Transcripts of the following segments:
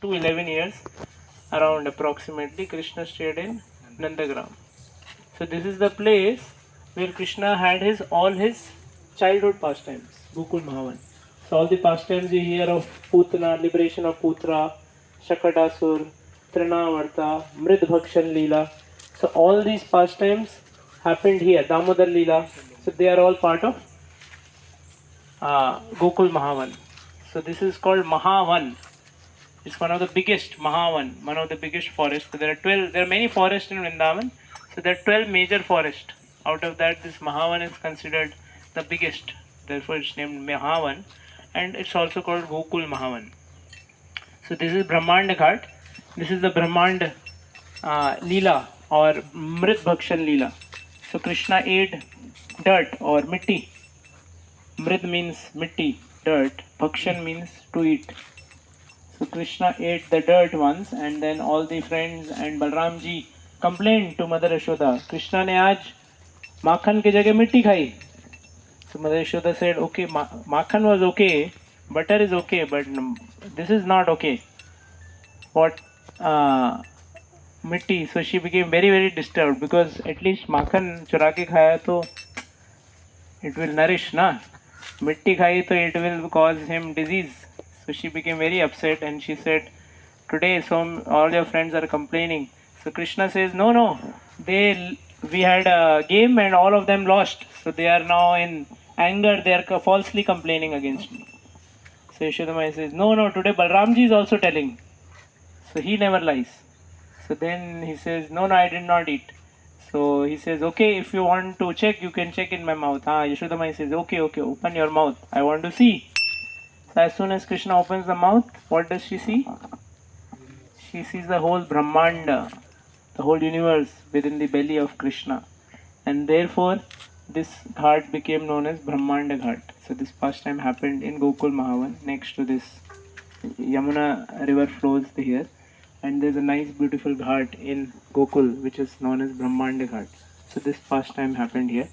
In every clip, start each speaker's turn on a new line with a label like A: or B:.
A: to 11 years, around approximately, Krishna stayed in Nandagram. So this is the place where Krishna had all his childhood pastimes, Gokul Mahavan. So all the pastimes you hear of Putana, liberation of Putra, Shakadasur, Trinavarta, Mridbhakshan Leela. So all these pastimes happened here, Damodar Leela. So they are all part of Gokul Mahavan. So this is called Mahavan. It's one of the biggest Mahavan, one of the biggest forests. So there are 12. There are many forests in Vrindavan. So there are 12 major forests. Out of that, this Mahavan is considered the biggest. Therefore, it's named Mahavan, and it's also called Gokul Mahavan. So this is Brahmand Ghat. This is the Brahmand Leela or Mrit Bhakshan Leela. So Krishna ate dirt or mitti. Mrit means mitti, dirt. Bhakshan means to eat. So Krishna ate the dirt once, and then all the friends and Balramji complained to Mother Yashoda. Krishna ने आज माखन की जगह मिट्टी खाई. So Mother Yashoda said, okay, makhan was okay, butter is okay, but this is not okay. What mitti? So she became very very disturbed because at least makhan चुरा के खाया तो it will nourish na. Mitti खाई तो it will cause him disease. So she became very upset and she said, today all your friends are complaining. So Krishna says, no, no, we had a game and all of them lost. So they are now in anger, they are falsely complaining against me. So Yashodamai says, no, no, today Balramji is also telling. So he never lies. So then he says, no, no, I did not eat. So he says, okay, if you want to check, you can check in my mouth. Yashodamai says, okay, okay, open your mouth. I want to see. So as soon as Krishna opens the mouth, what does she see? She sees the whole Brahmanda, the whole universe within the belly of Krishna. And therefore, this ghat became known as Brahmanda Ghat. So this pastime happened in Gokul Mahavan, next to this Yamuna river flows here. And there's a nice beautiful ghat in Gokul, which is known as Brahmanda Ghat. So this pastime happened here.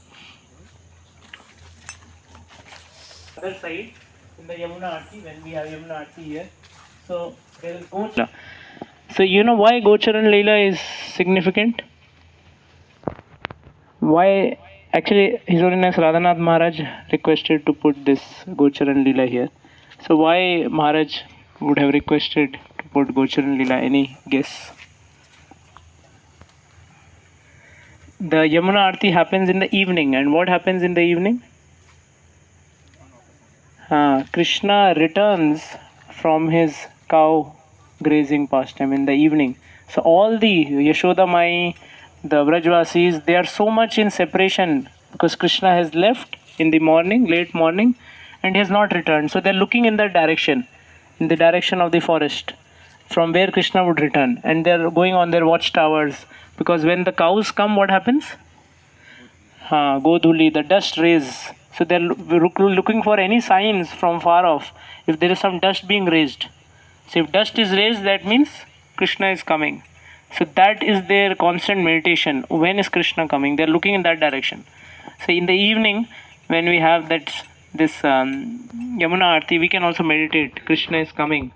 A: Other side, in the Yamuna Aarti, when we have Yamuna Aarti here, so there is Gochara. So you know why Gocharan Leela is significant? Why? Actually, His Holiness Radhanath Maharaj requested to put this Gocharan Leela here. So why Maharaj would have requested to put Gocharan Leela? Any guess? The Yamuna Aarti happens in the evening, and what happens in the evening? Krishna returns from his cow grazing pastime in the evening. So all the Yashoda Mai, the Vrajvasis, they are so much in separation because Krishna has left in the morning, late morning, and he has not returned. So they are looking in that direction, in the direction of the forest, from where Krishna would return, and they are going on their watchtowers because when the cows come, what happens? Godhuli, the dust raise. So they're looking for any signs from far off. If there is some dust being raised. So if dust is raised, that means Krishna is coming. So that is their constant meditation. When is Krishna coming? They're looking in that direction. So in the evening, when we have this Yamuna Aarti, we can also meditate. Krishna is coming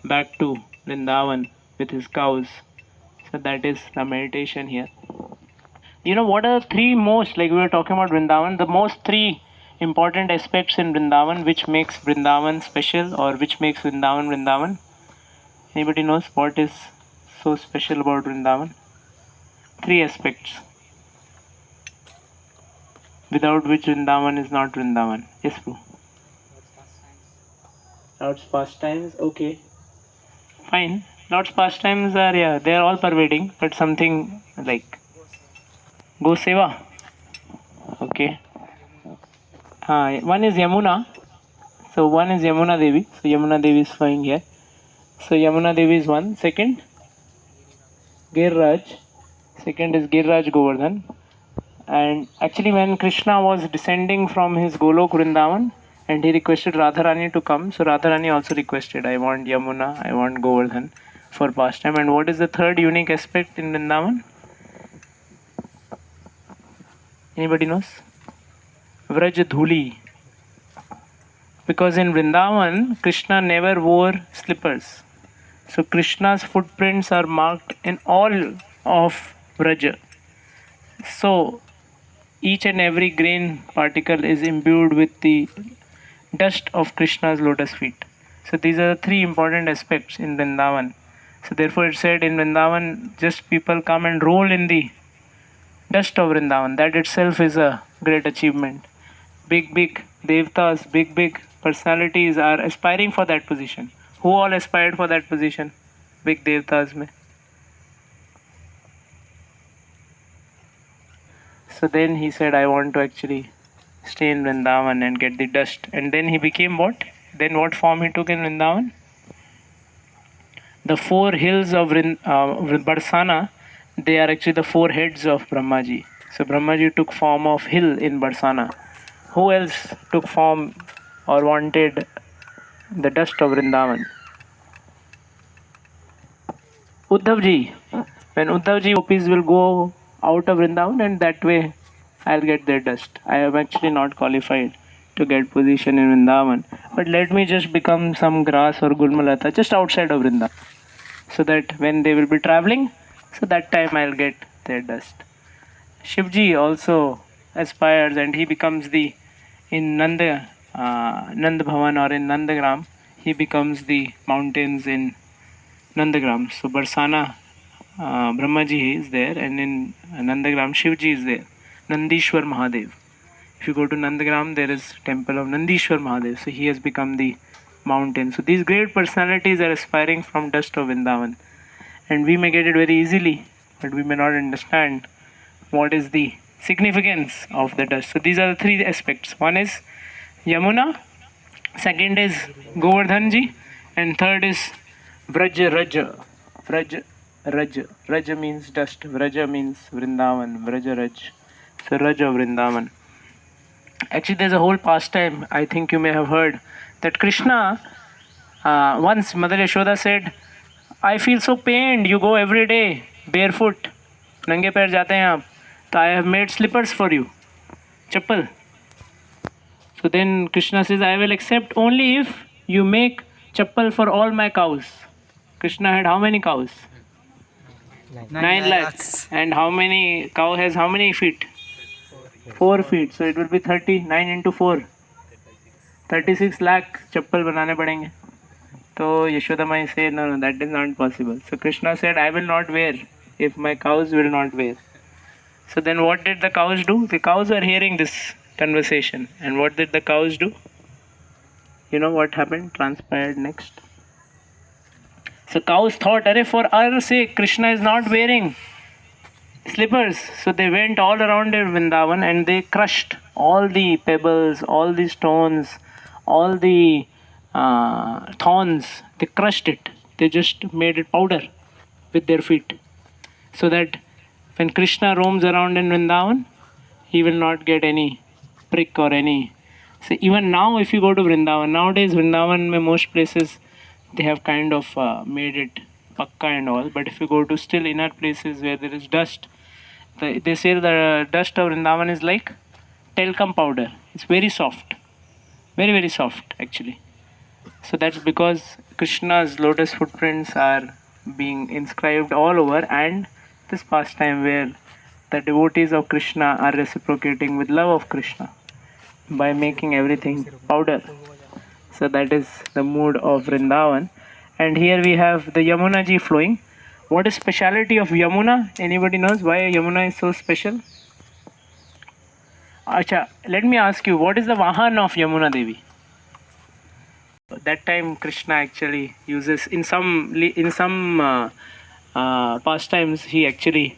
A: back to Vrindavan with his cows. So that is the meditation here. You know what are the three most, like we were talking about Vrindavan, the most three important aspects in Vrindavan which makes Vrindavan special or which makes Vrindavan Vrindavan? Anybody knows what is so special about Vrindavan? Three aspects without which Vrindavan is not Vrindavan. Yes, bro. Lord's pastimes, okay. Fine. Lord's pastimes are, yeah, they are all pervading, but something like Go Seva. Okay. One is Yamuna. So one is Yamuna Devi. So Yamuna Devi is flowing here. So Yamuna Devi is one. Second, Giriraj. Second is Giriraj Govardhan. And actually when Krishna was descending from his Golok Vrindavan and he requested Radharani to come, so Radharani also requested, I want Yamuna, I want Govardhan for pastime. And what is the third unique aspect in Vrindavan? Anybody knows? Vraj Dhuli. Because in Vrindavan, Krishna never wore slippers. So Krishna's footprints are marked in all of Vraja. So each and every grain particle is imbued with the dust of Krishna's lotus feet. So these are the three important aspects in Vrindavan. So therefore it said in Vrindavan, just people come and roll in the dust of Vrindavan. That itself is a great achievement. Big devtas, big personalities are aspiring for that position. Who all aspired for that position? Big devtas mein. So then he said, I want to actually stay in Vrindavan and get the dust. And then he became what? Then what form he took in Vrindavan? The four hills of Barsana, they are actually the four heads of Brahmaji. So Brahmaji took form of hill in Barsana. Who else took form or wanted the dust of Vrindavan? Uddhavji. When Uddhavji gopis will go out of Vrindavan, and that way I'll get their dust. I am actually not qualified to get position in Vrindavan. But let me just become some grass or gulmalata just outside of Vrindavan. So that when they will be traveling, so that time I'll get their dust. Shivji also aspires and he becomes the, in Nanda Bhavan or in Nandagram, he becomes the mountains in Nandagram. So Barsana, Brahmaji is there, and in Nandagram, Shivji is there. Nandishwar Mahadev. If you go to Nandagram, there is temple of Nandishwar Mahadev. So he has become the mountain. So these great personalities are aspiring from dust of Vrindavan. And we may get it very easily, but we may not understand what is the significance of the dust. So these are the three aspects. One is Yamuna, second is Govardhanji, and third is Vraja Raja. Vraja Raja. Raja means dust. Vraja means Vrindavan. Vraja Raj. So Raja Vrindavan. Actually, there's a whole pastime, I think you may have heard, that Krishna, once Mother Yashoda said, I feel so pained, you go every day barefoot, नंगे पैर जाते हैं आप, तो I have made slippers for you, chappal. So then Krishna says, I will accept only if you make chappal for all my cows. Krishna had how many cows? 9 lakhs. And how many cow has how many feet? 4 feet. So it will be 39 into 4. 36 lakh chappal बनाने पड़ेंगे. So Yashoda Mai said, no, that is not possible. So Krishna said, I will not wear if my cows will not wear. So then what did the cows do? The cows were hearing this conversation. And what did the cows do? You know what happened? Transpired next. So cows thought, Arey, for our sake, Krishna is not wearing slippers. So they went all around in Vrindavan and they crushed all the pebbles, all the stones, all the thorns. They crushed it. They just made it powder with their feet. So that when Krishna roams around in Vrindavan, he will not get any prick or any. So even now, if you go to Vrindavan, nowadays Vrindavan, mein most places they have kind of made it pakka and all. But if you go to still inner places where there is dust, they say the dust of Vrindavan is like talcum powder. It's very soft, very soft actually. So that's because Krishna's lotus footprints are being inscribed all over, and this pastime where the devotees of Krishna are reciprocating with love of Krishna by making everything powder. So that is the mood of Vrindavan. And here we have the Yamuna ji flowing. What is speciality of Yamuna? Anybody knows why Yamuna is so special? Acha, let me ask you, what is the Vahan of Yamuna Devi? That time Krishna actually uses in some pastimes he actually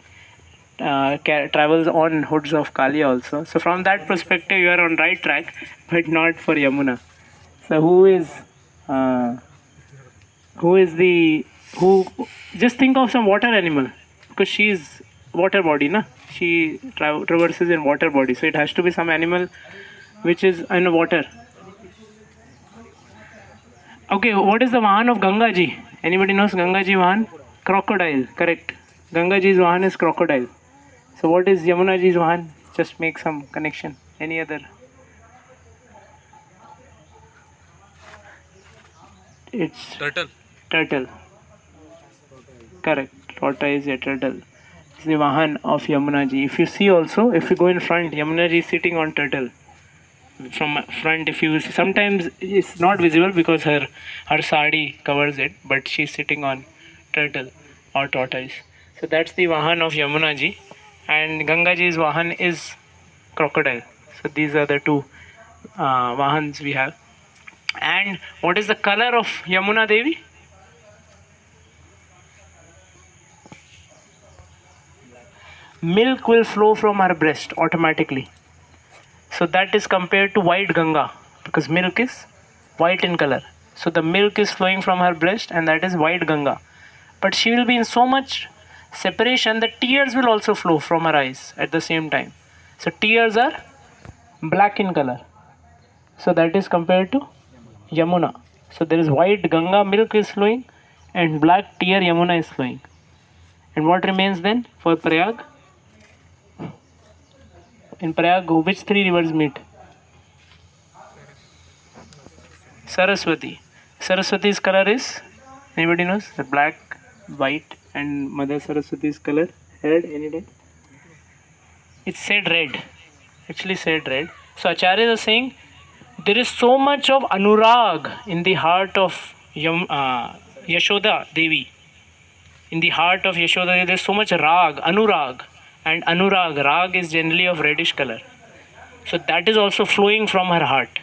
A: travels on hoods of Kali also. So from that perspective you are on right track, but not for Yamuna. So who just think of some water animal, because she is water body, na? She traverses in water body, so it has to be some animal which is in water. Okay, what is the Vahan of Ganga ji? Anybody knows Ganga ji Vahan? Crocodile, correct. Ganga ji's Vahan is crocodile. So what is Yamuna ji's Vahan? Just make some connection. Any other? It's
B: Turtle.
A: turtle. Correct. Tortoise, a turtle. It's the Vahan of Yamuna ji. If you see also, if you go in front, Yamuna ji is sitting on turtle. From front, if you see, sometimes it's not visible because her sari covers it, but she's sitting on turtle or tortoise. So that's the Vahan of Yamuna ji. And Ganga ji's Vahan is crocodile. So these are the two Vahans we have. And what is the color of Yamuna Devi? Milk will flow from her breast automatically. So that is compared to white Ganga, because milk is white in color. So the milk is flowing from her breast, and that is white Ganga. But she will be in so much separation that tears will also flow from her eyes at the same time. So tears are black in color. So that is compared to Yamuna. So there is white Ganga, milk is flowing, and black tear Yamuna is flowing. And what remains then for Prayag? In Prayag, which three rivers meet? Saraswati. Saraswati's color is, anybody knows? The black, white, and Mother Saraswati's color, red, any day? It's said red. Actually said red. So Acharyas are saying there is so much of anurag in the heart of Yashoda Devi. In the heart of Yashoda Devi, there is so much rag, anurag. And anurag, rag is generally of reddish color. So that is also flowing from her heart.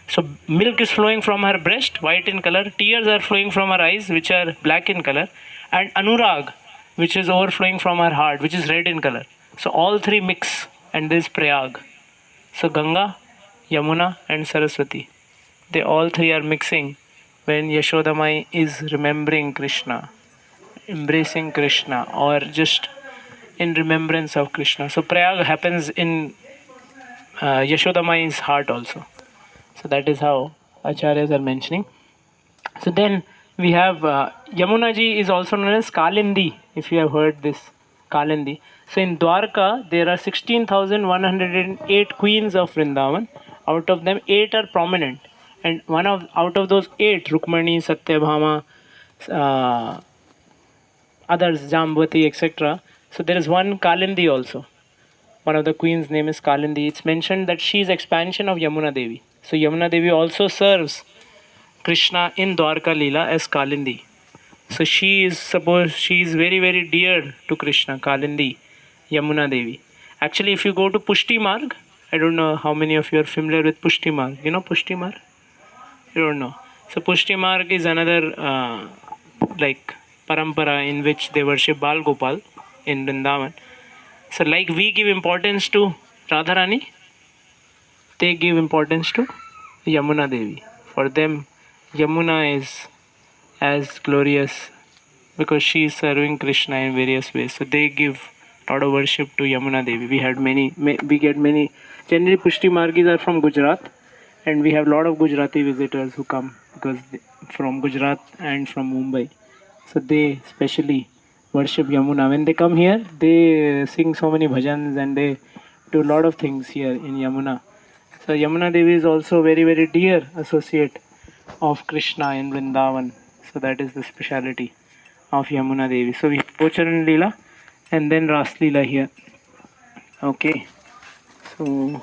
A: So milk is flowing from her breast, white in color. Tears are flowing from her eyes, which are black in color. And anurag, which is overflowing from her heart, which is red in color. So all three mix, and this Prayag. So Ganga, Yamuna, and Saraswati, they all three are mixing when Yashoda Mai is remembering Krishna, embracing Krishna, or just in remembrance of Krishna. So Prayag happens in Yashoda Mai's heart also. So that is how Acharyas are mentioning. So then we have Yamuna ji is also known as Kalindi, if you have heard this, Kalindi. So in Dwarka, there are 16,108 queens of Vrindavan. Out of them, 8 are prominent. And out of those 8, Rukmani, Satyabhama, others, Jambavati, etc. So there is one Kalindi also. One of the queens' name is Kalindi. It's mentioned that she is expansion of Yamuna Devi. So Yamuna Devi also serves Krishna in Dwarka Leela as Kalindi. So she is very, very dear to Krishna, Kalindi, Yamuna Devi. Actually, if you go to Pushti Marg, I don't know how many of you are familiar with Pushti Marg. You know Pushti Marg? You don't know. So Pushti Marg is another parampara in which they worship Bal Gopal in Vrindavan. So like we give importance to Radharani, they give importance to Yamuna Devi. For them, Yamuna is as glorious because she is serving Krishna in various ways. So they give a lot of worship to Yamuna Devi. We get many. Generally, Pushti Margis are from Gujarat, and we have a lot of Gujarati visitors who come from Gujarat and from Mumbai. So they specially worship Yamuna. When they come here, they sing so many bhajans and they do a lot of things here in Yamuna. So Yamuna Devi is also very, very dear associate of Krishna in Vrindavan. So that is the speciality of Yamuna Devi. So we have Pocharan Leela and then Ras Leela here. Okay. So